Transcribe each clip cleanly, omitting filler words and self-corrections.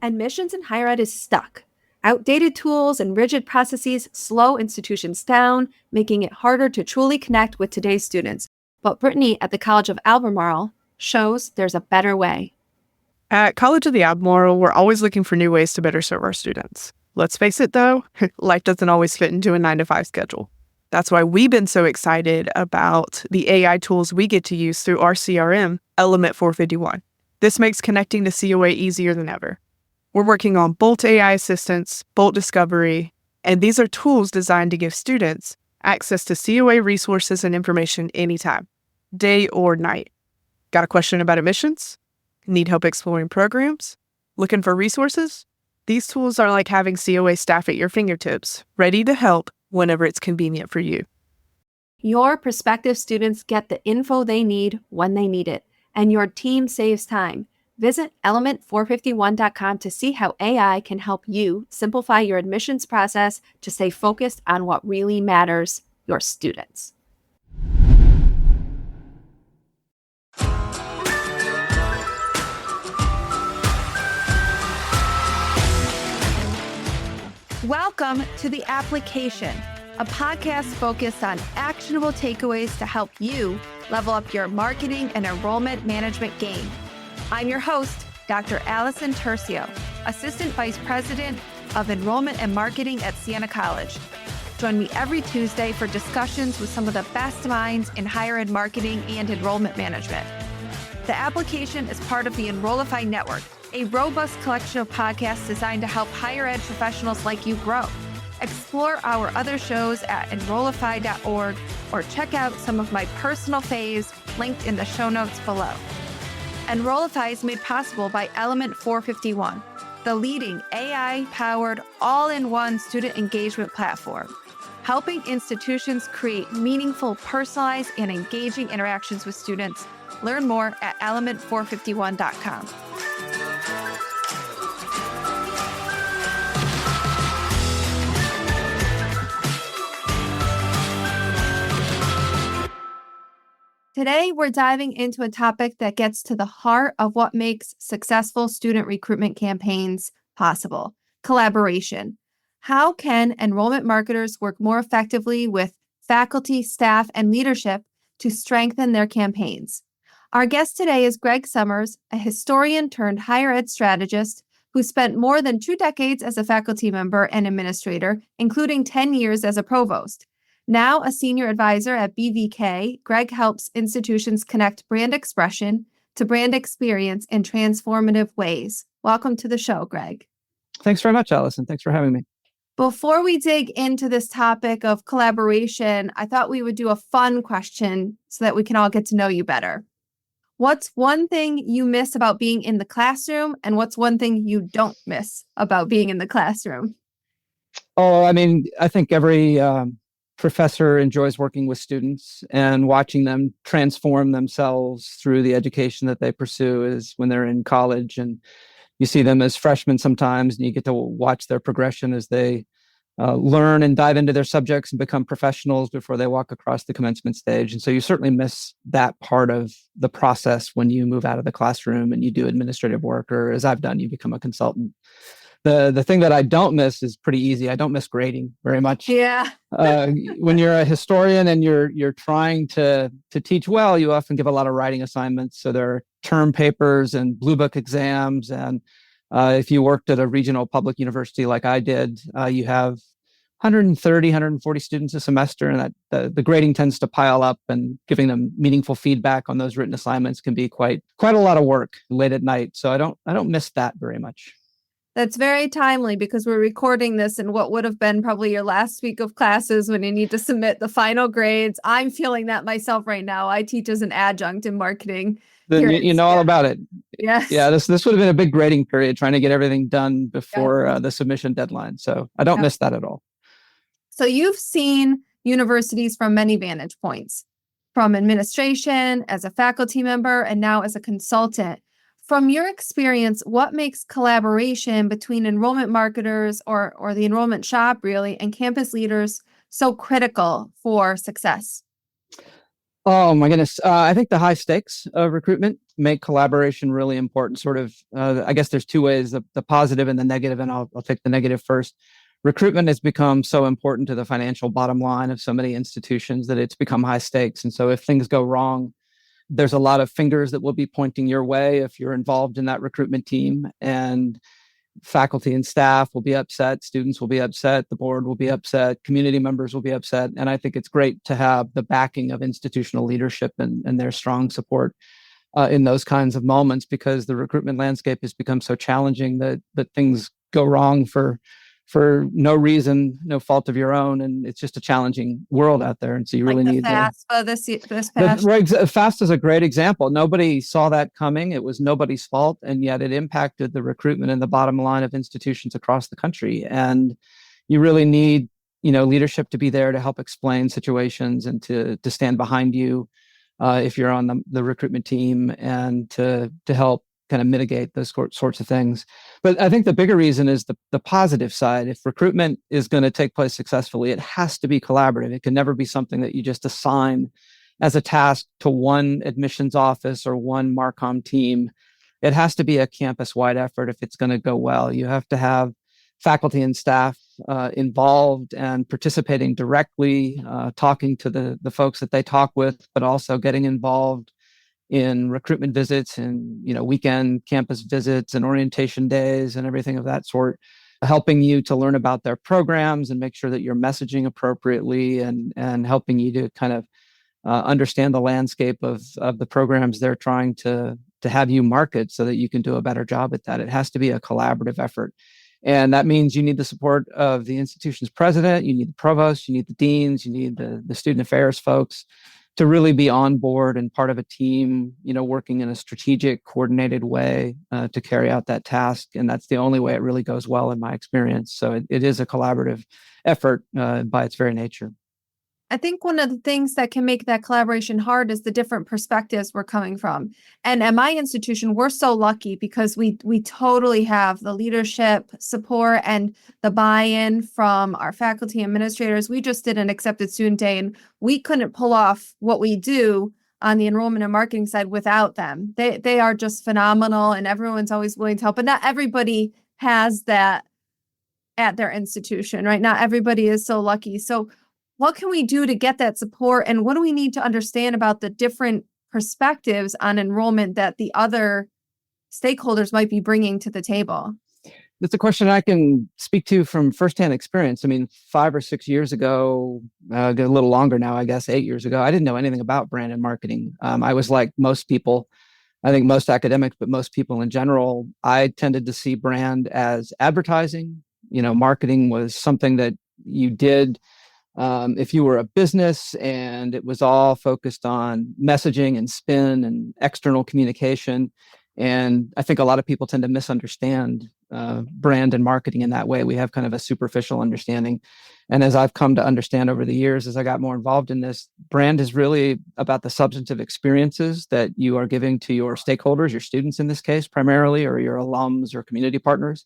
Admissions in higher ed is stuck. Outdated tools and rigid processes slow institutions down, making it harder to truly connect with today's students. But Brittany at the College of Albemarle shows there's a better way. At College of the Albemarle, we're always looking for new ways to better serve our students. Let's face it, though, life doesn't always fit into a 9-to-5 schedule. That's why we've been so excited about the AI tools we get to use through our CRM, Element 451. This makes connecting to COA easier than ever. We're working on Bolt AI Assistance, Bolt Discovery, and these are tools designed to give students access to COA resources and information anytime, day or night. Got a question about admissions? Need help exploring programs? Looking for resources? These tools are like having COA staff at your fingertips, ready to help whenever it's convenient for you. Your prospective students get the info they need when they need it, and your team saves time. Visit element451.com to see how AI can help you simplify your admissions process to stay focused on what really matters, your students. Welcome to The Application, a podcast focused on actionable takeaways to help you level up your marketing and enrollment management game. I'm your host, Dr. Allison Turcio, Assistant Vice President of Enrollment and Marketing at Siena College. Join me every Tuesday for discussions with some of the best minds in higher ed marketing and enrollment management. The Application is part of the Enrollify Network, a robust collection of podcasts designed to help higher ed professionals like you grow. Explore our other shows at enrollify.org or check out some of my personal faves linked in the show notes below. Enrollify is made possible by Element 451, the leading AI-powered all-in-one student engagement platform, helping institutions create meaningful, personalized, and engaging interactions with students. Learn more at element451.com. Today, we're diving into a topic that gets to the heart of what makes successful student recruitment campaigns possible: collaboration. How can enrollment marketers work more effectively with faculty, staff, and leadership to strengthen their campaigns? Our guest today is Greg Summers, a historian turned higher ed strategist who spent more than 2 decades as a faculty member and administrator, including 10 years as a provost. Now a senior advisor at BVK, Greg helps institutions connect brand expression to brand experience in transformative ways. Welcome to the show, Greg. Thanks very much, Allison. Thanks for having me. Before we dig into this topic of collaboration, I thought we would do a fun question so that we can all get to know you better. What's one thing you miss about being in the classroom, and what's one thing you don't miss about being in the classroom? I think every professor enjoys working with students and watching them transform themselves through the education that they pursue is when they're in college, and you see them as freshmen sometimes, and you get to watch their progression as they learn and dive into their subjects and become professionals before they walk across the commencement stage. And so you certainly miss that part of the process when you move out of the classroom and you do administrative work, or as I've done, you become a consultant. The thing that I don't miss is pretty easy. I don't miss grading very much. Yeah. When you're a historian and you're trying to teach well, you often give a lot of writing assignments. So there are term papers and blue book exams. And if you worked at a regional public university like I did, you have 130, 140 students a semester, and that the grading tends to pile up, and giving them meaningful feedback on those written assignments can be quite a lot of work late at night. So I don't miss that very much. That's very timely because we're recording this in what would have been probably your last week of classes when you need to submit the final grades. I'm feeling that myself right now. I teach as an adjunct in marketing. Then you know all about it. Yes. Yeah, this would have been a big grading period, trying to get everything done before the submission deadline. So I don't miss that at all. So you've seen universities from many vantage points, from administration, as a faculty member, and now as a consultant. From your experience, what makes collaboration between enrollment marketers or the enrollment shop really and campus leaders so critical for success? Oh my goodness. I think the high stakes of recruitment make collaboration really important. Sort of, I guess there's two ways, the positive and the negative, and I'll take the negative first. Recruitment has become so important to the financial bottom line of so many institutions that it's become high stakes. And so if things go wrong, there's a lot of fingers that will be pointing your way if you're involved in that recruitment team. And faculty and staff will be upset, students will be upset, the board will be upset, community members will be upset. And I think it's great to have the backing of institutional leadership and their strong support in those kinds of moments, because the recruitment landscape has become so challenging that things go wrong for no reason, no fault of your own, and it's just a challenging world out there. And so you really need FAFSA this past. FAFSA is a great example. Nobody saw that coming. It was nobody's fault, and yet it impacted the recruitment and the bottom line of institutions across the country. And you really need, leadership to be there to help explain situations and to stand behind you if you're on the recruitment team, and to help kind of mitigate those sorts of things. But I think the bigger reason is the positive side. If recruitment is going to take place successfully, it has to be collaborative. It can never be something that you just assign as a task to one admissions office or one Marcom team. It has to be a campus-wide effort if it's going to go well. You have to have faculty and staff involved and participating directly, talking to the folks that they talk with, but also getting involved in recruitment visits and weekend campus visits and orientation days and everything of that sort, helping you to learn about their programs and make sure that you're messaging appropriately, and helping you to kind of understand the landscape of the programs they're trying to have you market so that you can do a better job at that. It has to be a collaborative effort. And that means you need the support of the institution's president, you need the provost, you need the deans, you need the student affairs folks to really be on board and part of a team, working in a strategic, coordinated way to carry out that task. And that's the only way it really goes well in my experience. So it is a collaborative effort by its very nature. I think one of the things that can make that collaboration hard is the different perspectives we're coming from. And at my institution, we're so lucky because we totally have the leadership support and the buy-in from our faculty administrators. We just did an accepted student day, and we couldn't pull off what we do on the enrollment and marketing side without them. They are just phenomenal, and everyone's always willing to help. But not everybody has that at their institution, right? Not everybody is so lucky. So what can we do to get that support? And what do we need to understand about the different perspectives on enrollment that the other stakeholders might be bringing to the table? That's a question I can speak to from firsthand experience. I mean, 5 or 6 years ago, a little longer now, I guess, 8 years ago, I didn't know anything about brand and marketing. I was like most people, I think most academics, but most people in general, I tended to see brand as advertising. Marketing was something that you did if you were a business, and it was all focused on messaging and spin and external communication. And I think a lot of people tend to misunderstand brand and marketing in that way. We have kind of a superficial understanding. And as I've come to understand over the years, as I got more involved in this, brand is really about the substantive experiences that you are giving to your stakeholders, your students in this case, primarily, or your alums or community partners.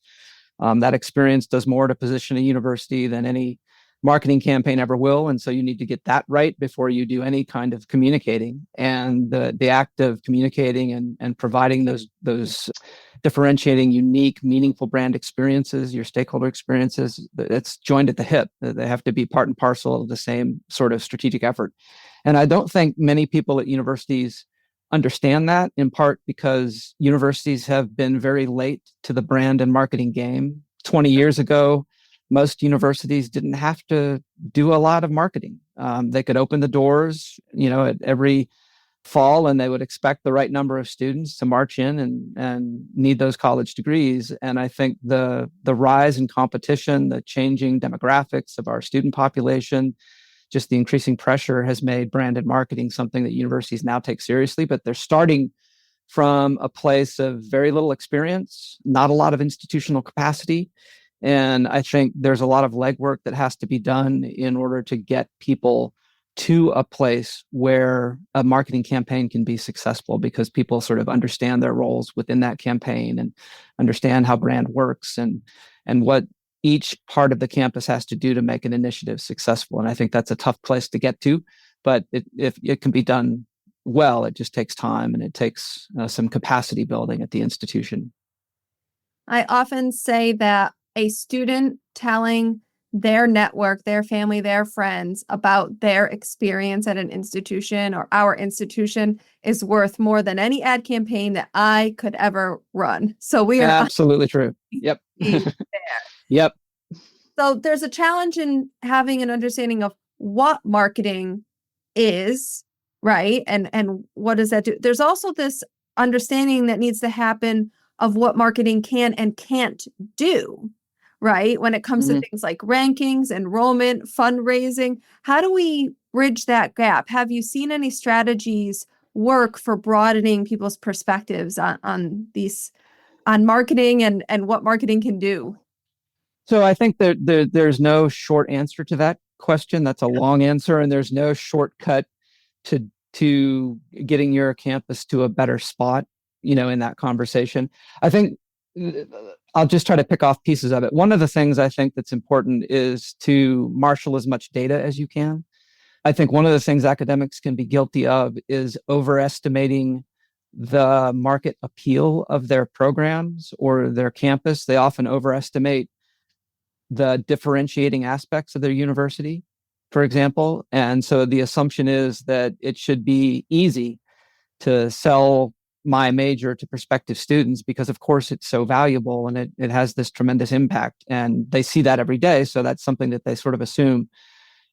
That experience does more to position a university than any marketing campaign ever will. And so you need to get that right before you do any kind of communicating. And the act of communicating and providing those differentiating, unique, meaningful brand experiences, your stakeholder experiences, it's joined at the hip. They have to be part and parcel of the same sort of strategic effort. And I don't think many people at universities understand that, in part because universities have been very late to the brand and marketing game. 20 years ago, most universities didn't have to do a lot of marketing. They could open the doors, at every fall, and they would expect the right number of students to march in and need those college degrees. And I think the rise in competition, the changing demographics of our student population, just the increasing pressure has made branded marketing something that universities now take seriously, but they're starting from a place of very little experience, not a lot of institutional capacity. And I think there's a lot of legwork that has to be done in order to get people to a place where a marketing campaign can be successful, because people sort of understand their roles within that campaign and understand how brand works and what each part of the campus has to do to make an initiative successful. And I think that's a tough place to get to. but if it can be done well, it just takes time and it takes some capacity building at the institution. I often say that a student telling their network, their family, their friends about their experience at an institution or our institution is worth more than any ad campaign that I could ever run. So we are absolutely true. Yep. there. Yep. So there's a challenge in having an understanding of what marketing is, right? And what does that do? There's also this understanding that needs to happen of what marketing can and can't do, right? When it comes to things like rankings, enrollment, fundraising, how do we bridge that gap? Have you seen any strategies work for broadening people's perspectives on marketing and what marketing can do? So I think there's no short answer to that question. That's a long answer, and there's no shortcut to getting your campus to a better spot, in that conversation. I think I'll just try to pick off pieces of it. One of the things I think that's important is to marshal as much data as you can. I think one of the things academics can be guilty of is overestimating the market appeal of their programs or their campus. They often overestimate the differentiating aspects of their university, for example. And so the assumption is that it should be easy to sell my major to prospective students because, of course, it's so valuable and it has this tremendous impact. And they see that every day. So that's something that they sort of assume,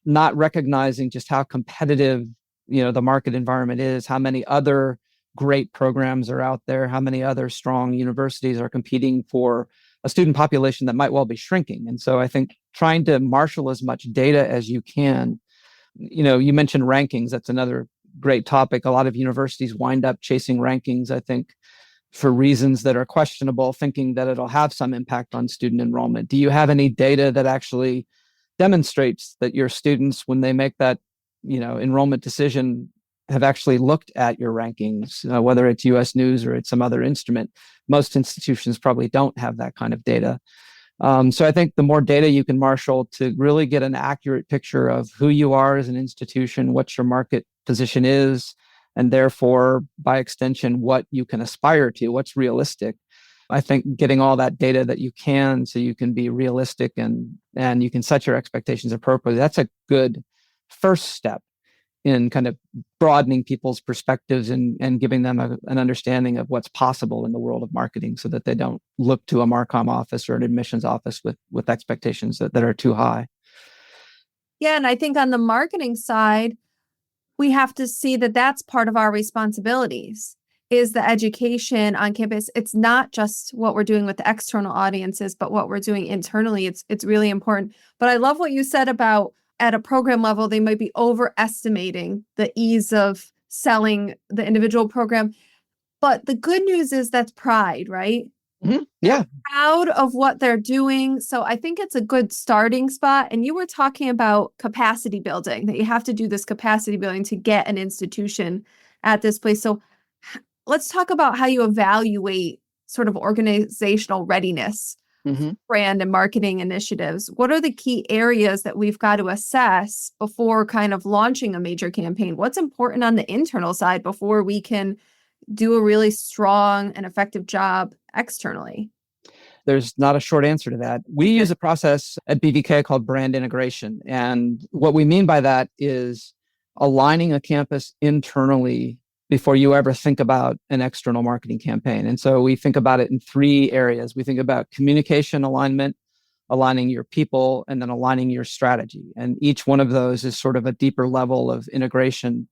not recognizing just how competitive, the market environment is, how many other great programs are out there, how many other strong universities are competing for a student population that might well be shrinking. And so I think trying to marshal as much data as you can, you mentioned rankings. That's another great topic. A lot of universities wind up chasing rankings, I think, for reasons that are questionable, thinking that it'll have some impact on student enrollment. Do you have any data that actually demonstrates that your students, when they make that, enrollment decision, have actually looked at your rankings, whether it's US News or it's some other instrument? Most institutions probably don't have that kind of data. So I think the more data you can marshal to really get an accurate picture of who you are as an institution, what your market position is, and therefore, by extension, what you can aspire to, what's realistic. I think getting all that data that you can so you can be realistic and you can set your expectations appropriately, that's a good first step in kind of broadening people's perspectives and giving them an understanding of what's possible in the world of marketing so that they don't look to a Marcom office or an admissions office with expectations that are too high. Yeah, and I think on the marketing side, we have to see that that's part of our responsibilities is the education on campus. It's not just what we're doing with the external audiences, but what we're doing internally. It's really important. But I love what you said about at a program level, they might be overestimating the ease of selling the individual program. But the good news is that's pride, right? Mm-hmm. Yeah. They're proud of what they're doing. So I think it's a good starting spot. And you were talking about capacity building, that you have to do this capacity building to get an institution at this place. So let's talk about how you evaluate sort of organizational readiness, brand and marketing initiatives. What are the key areas that we've got to assess before kind of launching a major campaign? What's important on the internal side before we can do a really strong and effective job externally? There's not a short answer to that. We use a process at BVK called brand integration. And what we mean by that is aligning a campus internally before you ever think about an external marketing campaign. And so we think about it in three areas. We think about communication alignment, aligning your people, and then aligning your strategy. And each one of those is sort of a deeper level of integration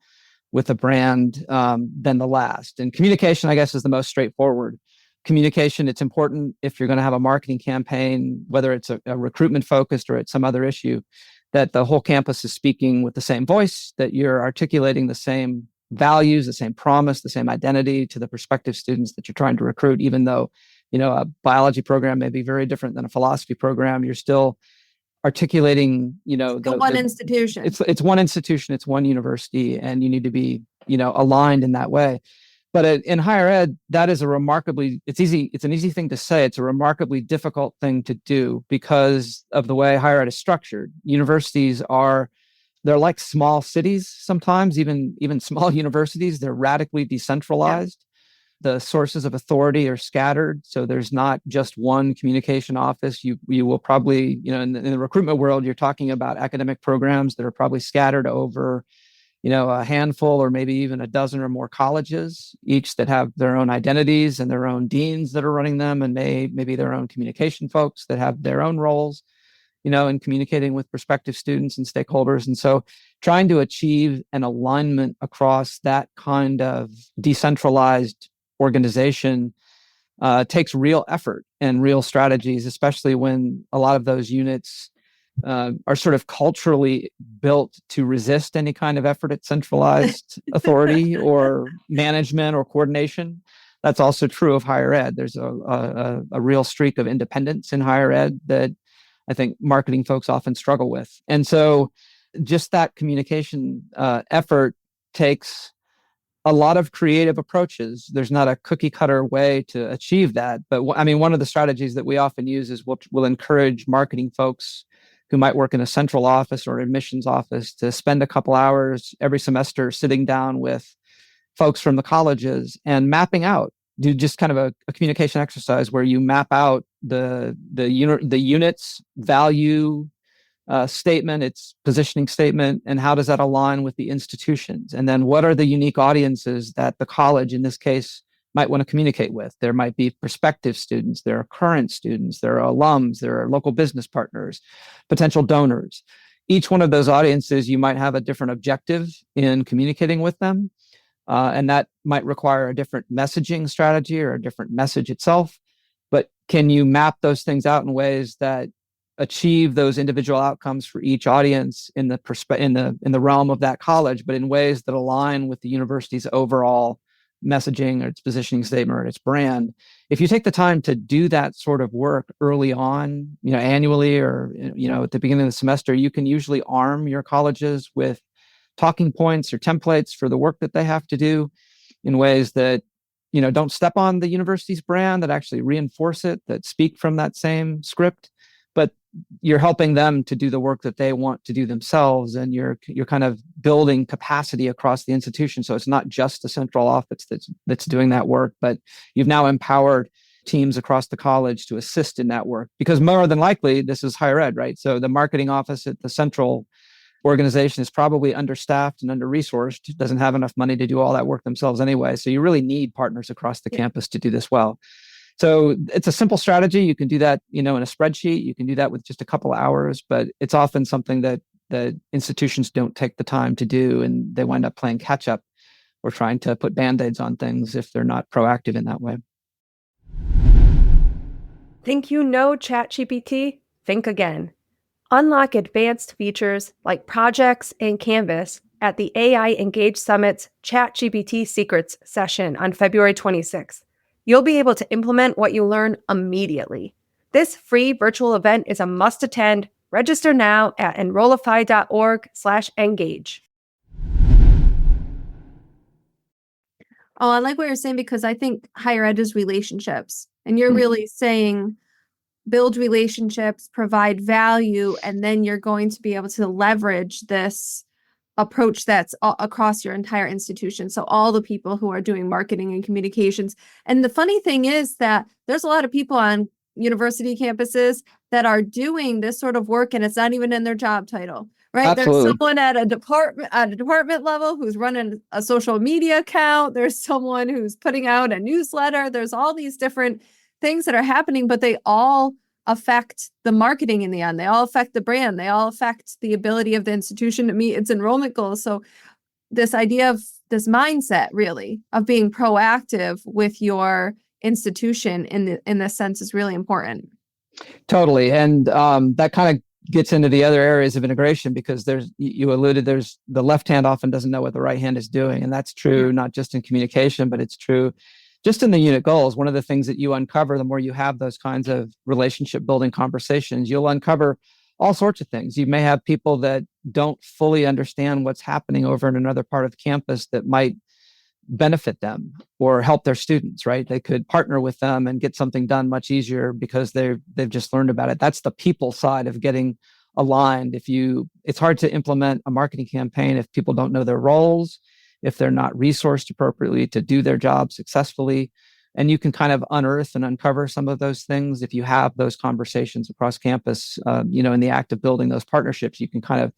with a brand than the last. And communication, I guess, is the most straightforward. Communication, it's important if you're going to have a marketing campaign, whether it's a recruitment focused or it's some other issue, that the whole campus is speaking with the same voice, that you're articulating the same values, the same promise, the same identity to the prospective students that you're trying to recruit. Even though, a biology program may be very different than a philosophy program, you're still articulating, one institution. It's one institution, it's one university, and you need to be, aligned in that way. But in higher ed, that is it's an easy thing to say. It's a remarkably difficult thing to do because of the way higher ed is structured. Universities are they're like small cities sometimes, even small universities. They're radically decentralized. The sources of authority are scattered, so there's not just one communication office. You will probably, in the recruitment world, you're talking about academic programs that are probably scattered over, a handful or maybe even a dozen or more colleges, each that have their own identities and their own deans that are running them, and maybe their own communication folks that have their own roles, in communicating with prospective students and stakeholders. And so trying to achieve an alignment across that kind of decentralized organization takes real effort and real strategies, especially when a lot of those units are sort of culturally built to resist any kind of effort at centralized authority or management or coordination. That's also true of higher ed. There's a real streak of independence in higher ed that I think marketing folks often struggle with. And so just that communication effort takes a lot of creative approaches. There's not a cookie cutter way to achieve that. But one of the strategies that we often use is we'll encourage marketing folks who might work in a central office or admissions office to spend a couple hours every semester sitting down with folks from the colleges and mapping out, do just kind of a communication exercise where you map out the unit's value statement, its positioning statement, and how does that align with the institutions? And then what are the unique audiences that the college, in this case, might want to communicate with? There might be prospective students, there are current students, there are alums, there are local business partners, potential donors. Each one of those audiences, you might have a different objective in communicating with them. And that might require a different messaging strategy or a different message itself. But can you map those things out in ways that achieve those individual outcomes for each audience in the realm of that college, but in ways that align with the university's overall messaging or its positioning statement or its brand? If you take the time to do that sort of work early on, annually or at the beginning of the semester, you can usually arm your colleges with talking points or templates for the work that they have to do in ways that don't step on the university's brand, that actually reinforce it, that speak from that same script. But you're helping them to do the work that they want to do themselves, and you're kind of building capacity across the institution. So it's not just a central office that's doing that work, but you've now empowered teams across the college to assist in that work. Because more than likely, this is higher ed, right? So the marketing office at the central organization is probably understaffed and under-resourced, doesn't have enough money to do all that work themselves anyway. So you really need partners across the campus to do this well. So it's a simple strategy. You can do that, in a spreadsheet. You can do that with just a couple of hours, but it's often something that institutions don't take the time to do, and they wind up playing catch up or trying to put Band-Aids on things if they're not proactive in that way. Think you know ChatGPT? Think again. Unlock advanced features like projects and Canvas at the AI Engage Summit's ChatGPT Secrets session on February 26th. You'll be able to implement what you learn immediately. This free virtual event is a must-attend. Register now at enrollify.org/engage. Oh, I like what you're saying, because I think higher ed is relationships. And you're really saying build relationships, provide value, and then you're going to be able to leverage this approach that's across your entire institution. So all the people who are doing marketing and communications. And the funny thing is that there's a lot of people on university campuses that are doing this sort of work, and it's not even in their job title, right? Absolutely. There's someone at a department level who's running a social media account. There's someone who's putting out a newsletter. There's all these different things that are happening, but they all affect the marketing in the end. They all affect the brand. They all affect the ability of the institution to meet its enrollment goals. So this idea of this mindset, really, of being proactive with your institution in this sense is really important. Totally. And that kind of gets into the other areas of integration, because you alluded, there's the left hand often doesn't know what the right hand is doing. And that's true, not just in communication, but it's true just in the unit goals. One of the things that you uncover, the more you have those kinds of relationship building conversations, you'll uncover all sorts of things. You may have people that don't fully understand what's happening over in another part of the campus that might benefit them or help their students, right? They could partner with them and get something done much easier because they've just learned about it. That's the people side of getting aligned. It's hard to implement a marketing campaign if people don't know their roles, if they're not resourced appropriately to do their job successfully. And you can kind of unearth and uncover some of those things if you have those conversations across campus. In the act of building those partnerships, you can kind of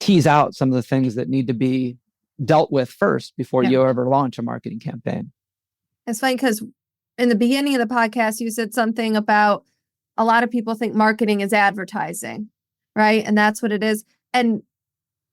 tease out some of the things that need to be dealt with first before you ever launch a marketing campaign. It's funny because in the beginning of the podcast, you said something about a lot of people think marketing is advertising, right? And that's what it is. And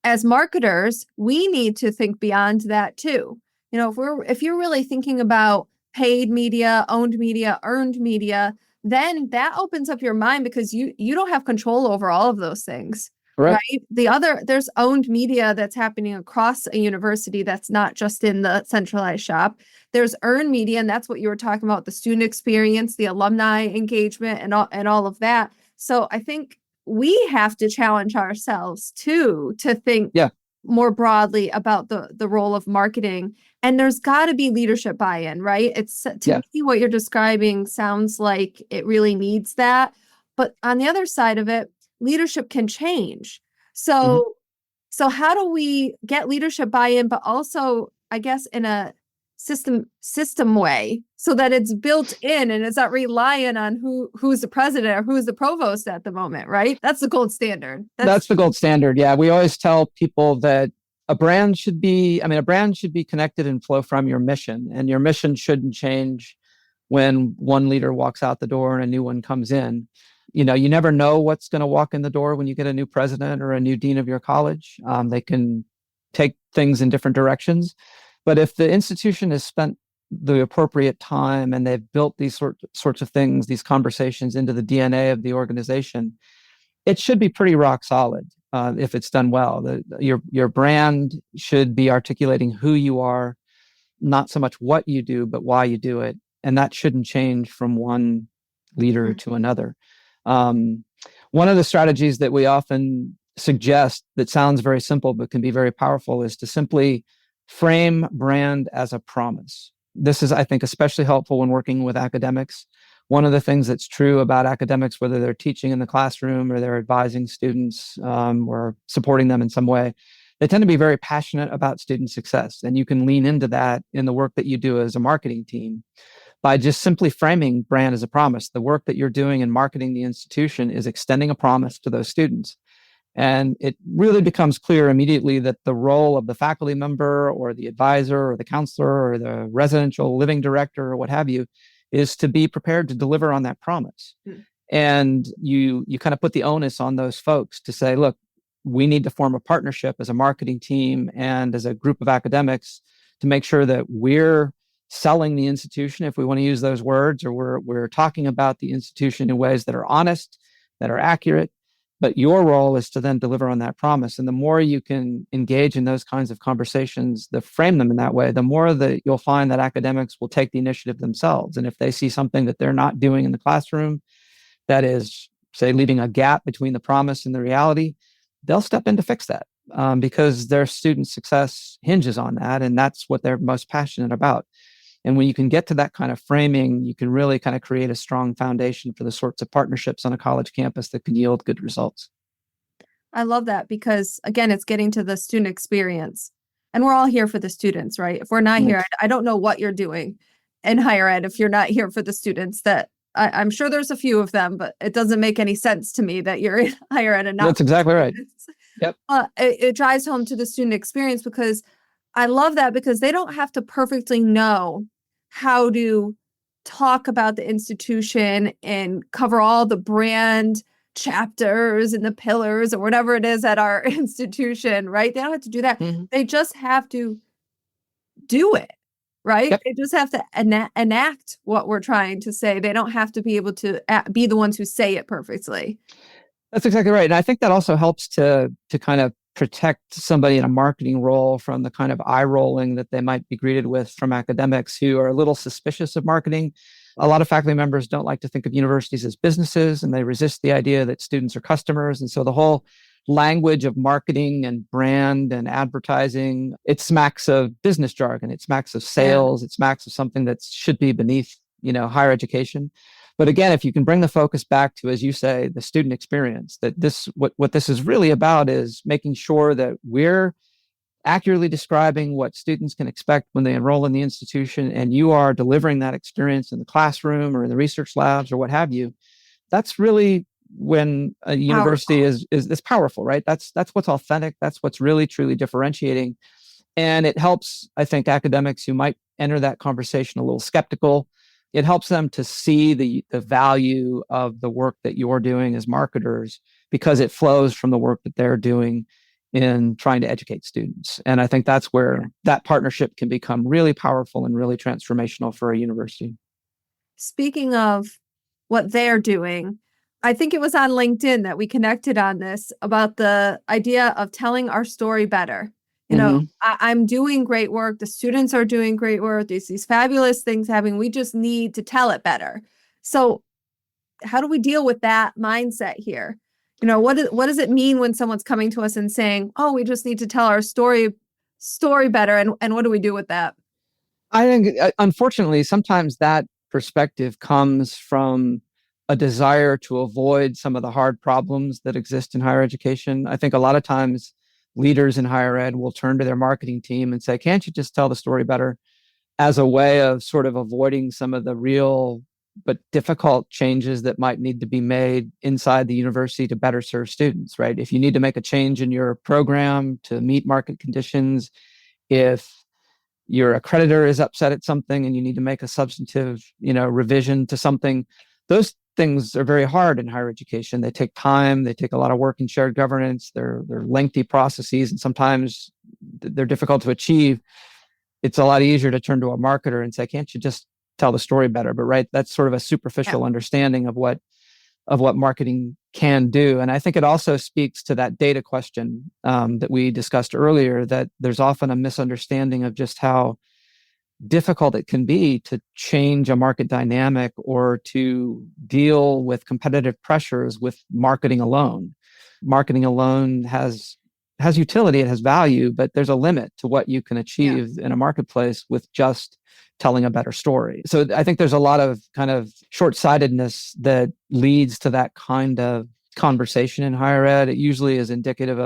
as marketers, we need to think beyond that too. If you're really thinking about paid media, owned media, earned media, then that opens up your mind because you don't have control over all of those things. Right. There's owned media that's happening across a university that's not just in the centralized shop. There's earned media, and that's what you were talking about, the student experience, the alumni engagement, and all of that. So I think we have to challenge ourselves too to think more broadly about the role of marketing. And there's got to be leadership buy-in, right? To me, what you're describing sounds like it really needs that. But on the other side of it, leadership can change. So how do we get leadership buy-in, but also, I guess, in a system way so that it's built in and it's not relying on who's the president or who's the provost at the moment, right? That's the gold standard. That's the gold standard. Yeah. We always tell people that a brand should be connected and flow from your mission, and your mission shouldn't change when one leader walks out the door and a new one comes in. You never know what's going to walk in the door when you get a new president or a new dean of your college. They can take things in different directions. But if the institution has spent the appropriate time and they've built these sorts of things, these conversations into the DNA of the organization, it should be pretty rock solid if it's done well. Your brand should be articulating who you are, not so much what you do, but why you do it. And that shouldn't change from one leader to another. One of the strategies that we often suggest that sounds very simple but can be very powerful is to simply frame brand as a promise. This is, I think, especially helpful when working with academics. One of the things that's true about academics, whether they're teaching in the classroom or they're advising students or supporting them in some way, they tend to be very passionate about student success. And you can lean into that in the work that you do as a marketing team by just simply framing brand as a promise. The work that you're doing in marketing the institution is extending a promise to those students. And it really becomes clear immediately that the role of the faculty member or the advisor or the counselor or the residential living director or what have you is to be prepared to deliver on that promise. And you kind of put the onus on those folks to say, look, we need to form a partnership as a marketing team and as a group of academics to make sure that we're selling the institution, if we want to use those words, or we're talking about the institution in ways that are honest, that are accurate. But your role is to then deliver on that promise. And the more you can engage in those kinds of conversations, that frame them in that way, the more that you'll find that academics will take the initiative themselves. And if they see something that they're not doing in the classroom that is, say, leaving a gap between the promise and the reality, they'll step in to fix that because their student success hinges on that. And that's what they're most passionate about. And when you can get to that kind of framing, you can really kind of create a strong foundation for the sorts of partnerships on a college campus that can yield good results. I love that because, again, it's getting to the student experience. And we're all here for the students, right? If we're not here, I don't know what you're doing in higher ed if you're not here for the students. That I'm sure there's a few of them, but it doesn't make any sense to me that you're in higher ed and not. That's exactly right. Yep. It drives home to the student experience because I love that because they don't have to perfectly know how to talk about the institution and cover all the brand chapters and the pillars or whatever it is at our institution, right? They don't have to do that. They just have to do it, right? Yep. They just have to enact what we're trying to say. They don't have to be able to be the ones who say it perfectly. That's exactly right. And I think that also helps to kind of protect somebody in a marketing role from the kind of eye rolling that they might be greeted with from academics who are a little suspicious of marketing. A lot of faculty members don't like to think of universities as businesses, and they resist the idea that students are customers. And so the whole language of marketing and brand and advertising, it smacks of business jargon. It smacks of sales. It smacks of something that should be beneath, higher education. But again, if you can bring the focus back to, as you say, the student experience, that what this is really about is making sure that we're accurately describing what students can expect when they enroll in the institution, and you are delivering that experience in the classroom or in the research labs or what have you. That's really when a university is powerful, right? That's what's authentic. That's what's really truly differentiating. And it helps, I think, academics who might enter that conversation a little skeptical. It helps them to see the value of the work that you're doing as marketers, because it flows from the work that they're doing in trying to educate students. And I think that's where that partnership can become really powerful and really transformational for a university. Speaking of what they're doing, I think it was on LinkedIn that we connected on this about the idea of telling our story better. You know, I'm doing great work. The students are doing great work. There's these fabulous things happening. We just need to tell it better. So how do we deal with that mindset here? You know, what does it mean when someone's coming to us and saying, oh, we just need to tell our story better? And what do we do with that? I think, unfortunately, sometimes that perspective comes from a desire to avoid some of the hard problems that exist in higher education. I think a lot of times leaders in higher ed will turn to their marketing team and say, can't you just tell the story better, as a way of sort of avoiding some of the real but difficult changes that might need to be made inside the university to better serve students, right? If you need to make a change in your program to meet market conditions, if your accreditor is upset at something and you need to make a substantive, revision to something, those things are very hard in higher education. They take time, they take a lot of work in shared governance, they're lengthy processes, and sometimes they're difficult to achieve. It's a lot easier to turn to a marketer and say, can't you just tell the story better? But right, that's sort of a superficial understanding of what marketing can do. And I think it also speaks to that data question that we discussed earlier, that there's often a misunderstanding of just how difficult it can be to change a market dynamic or to deal with competitive pressures with marketing alone. Marketing alone has utility, it has value, but there's a limit to what you can achieve in a marketplace with just telling a better story. So I think there's a lot of kind of short-sightedness that leads to that kind of conversation in higher ed. It usually is indicative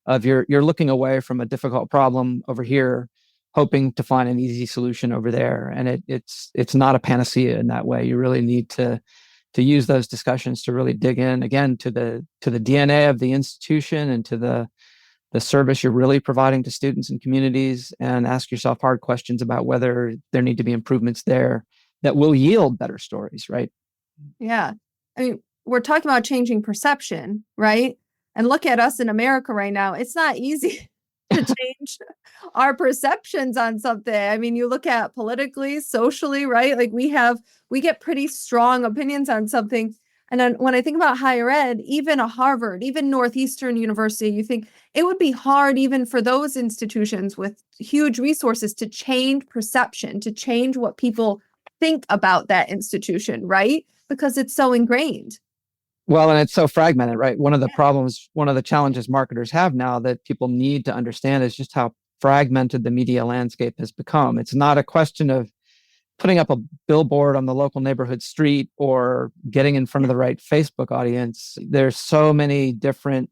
of you're looking away from a difficult problem over here, hoping to find an easy solution over there. And it's not a panacea in that way. You really need to use those discussions to really dig in again to the DNA of the institution and to the service you're really providing to students and communities, and ask yourself hard questions about whether there need to be improvements there that will yield better stories, right? Yeah. I mean, we're talking about changing perception, right? And look at us in America right now. It's not easy to change our perceptions on something. I mean, you look at politically, socially, right? Like we get pretty strong opinions on something. And then when I think about higher ed, even a Harvard, even Northeastern University, you think it would be hard even for those institutions with huge resources to change perception, to change what people think about that institution, right? Because it's so ingrained. Well, and it's so fragmented, right? One of the problems, one of the challenges marketers have now that people need to understand is just how fragmented the media landscape has become. It's not a question of putting up a billboard on the local neighborhood street or getting in front of the right Facebook audience. There's so many different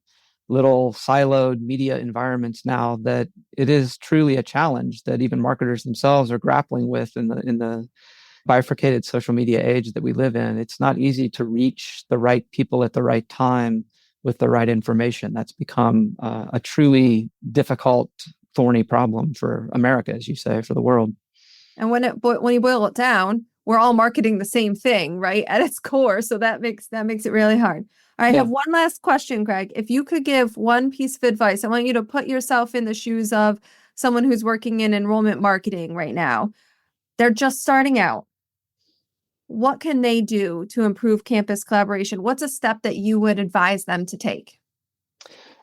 little siloed media environments now that it is truly a challenge that even marketers themselves are grappling with in the bifurcated social media age that we live in. It's not easy to reach the right people at the right time with the right information. That's become a truly difficult, thorny problem for America, as you say, for the world. And when you boil it down, we're all marketing the same thing, right? At its core. So that makes it really hard. All right, I have one last question, Greg. If you could give one piece of advice, I want you to put yourself in the shoes of someone who's working in enrollment marketing right now. They're just starting out. What can they do to improve campus collaboration? What's a step that you would advise them to take?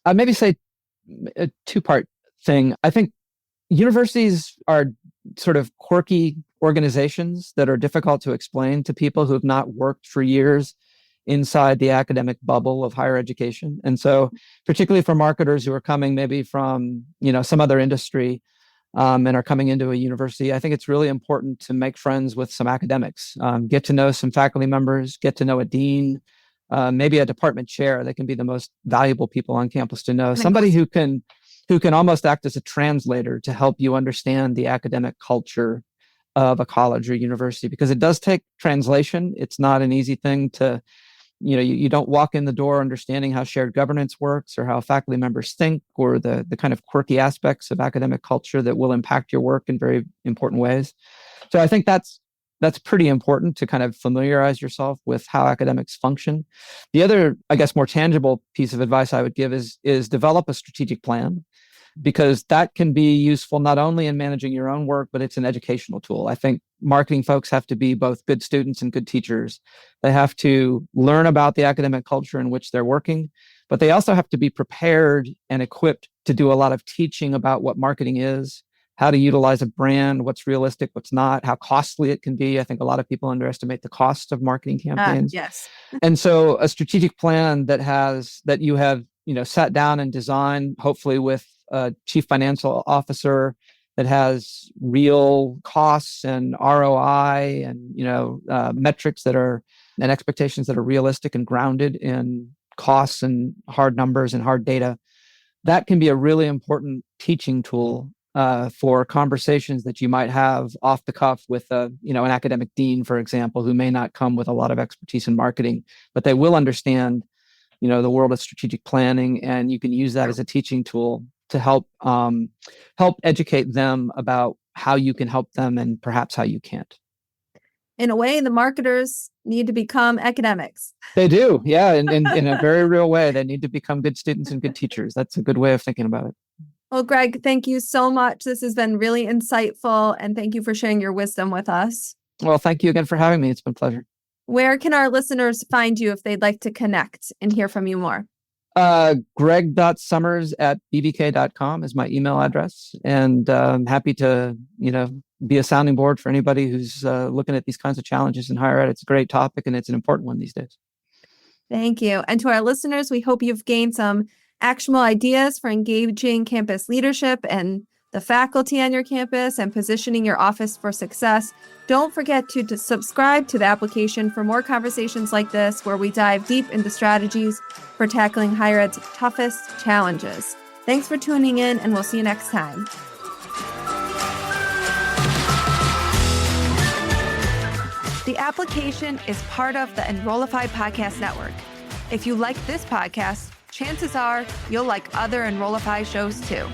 I'd maybe say a two-part thing. I think universities are sort of quirky organizations that are difficult to explain to people who have not worked for years inside the academic bubble of higher education. And so particularly for marketers who are coming maybe from, some other industry, and are coming into a university, I think it's really important to make friends with some academics, get to know some faculty members, get to know a dean, maybe a department chair. They can be the most valuable people on campus to know. Somebody who can almost act as a translator to help you understand the academic culture of a college or university, because it does take translation. It's not an easy thing to, you don't walk in the door understanding how shared governance works or how faculty members think or the kind of quirky aspects of academic culture that will impact your work in very important ways. So I think that's pretty important to kind of familiarize yourself with how academics function. The other, I guess, more tangible piece of advice I would give is develop a strategic plan, because that can be useful not only in managing your own work, but it's an educational tool. I think marketing folks have to be both good students and good teachers. They have to learn about the academic culture in which they're working, but they also have to be prepared and equipped to do a lot of teaching about what marketing is, how to utilize a brand, what's realistic, what's not, how costly it can be. I think a lot of people underestimate the cost of marketing campaigns. Yes. And so a strategic plan that you have, sat down and designed, hopefully with a chief financial officer, that has real costs and ROI and, metrics and expectations that are realistic and grounded in costs and hard numbers and hard data. That can be a really important teaching tool for conversations that you might have off the cuff with an academic dean, for example, who may not come with a lot of expertise in marketing, but they will understand, the world of strategic planning, and you can use that as a teaching tool to help educate them about how you can help them and perhaps how you can't. In a way, the marketers need to become academics. They do, yeah, in a very real way. They need to become good students and good teachers. That's a good way of thinking about it. Well, Greg, thank you so much. This has been really insightful, and thank you for sharing your wisdom with us. Well, thank you again for having me. It's been a pleasure. Where can our listeners find you if they'd like to connect and hear from you more? greg.summers@bbk.com is my email address. And I'm happy to, be a sounding board for anybody who's looking at these kinds of challenges in higher ed. It's a great topic, and it's an important one these days. Thank you. And to our listeners, we hope you've gained some actionable ideas for engaging campus leadership and the faculty on your campus and positioning your office for success. Don't forget to subscribe to the application for more conversations like this, where we dive deep into strategies for tackling higher ed's toughest challenges. Thanks for tuning in, and we'll see you next time. The application is part of the Enrollify Podcast Network. If you like this podcast, chances are you'll like other Enrollify shows too.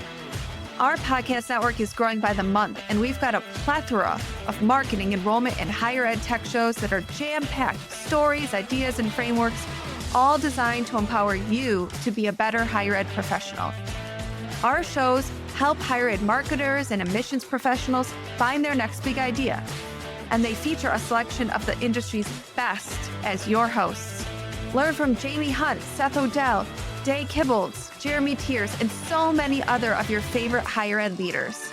Our podcast network is growing by the month, and we've got a plethora of marketing, enrollment, and higher ed tech shows that are jam-packed stories, ideas, and frameworks, all designed to empower you to be a better higher ed professional. Our shows help higher ed marketers and admissions professionals find their next big idea, and they feature a selection of the industry's best as your hosts. Learn from Jamie Hunt, Seth Odell, Day Kibbles, Jeremy Tiers, and so many other of your favorite higher ed leaders.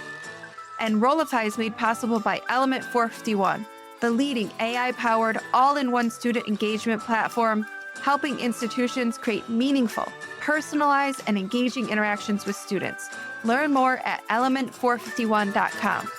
Enrollify is made possible by Element 451, the leading AI-powered all-in-one student engagement platform, helping institutions create meaningful, personalized, and engaging interactions with students. Learn more at element451.com.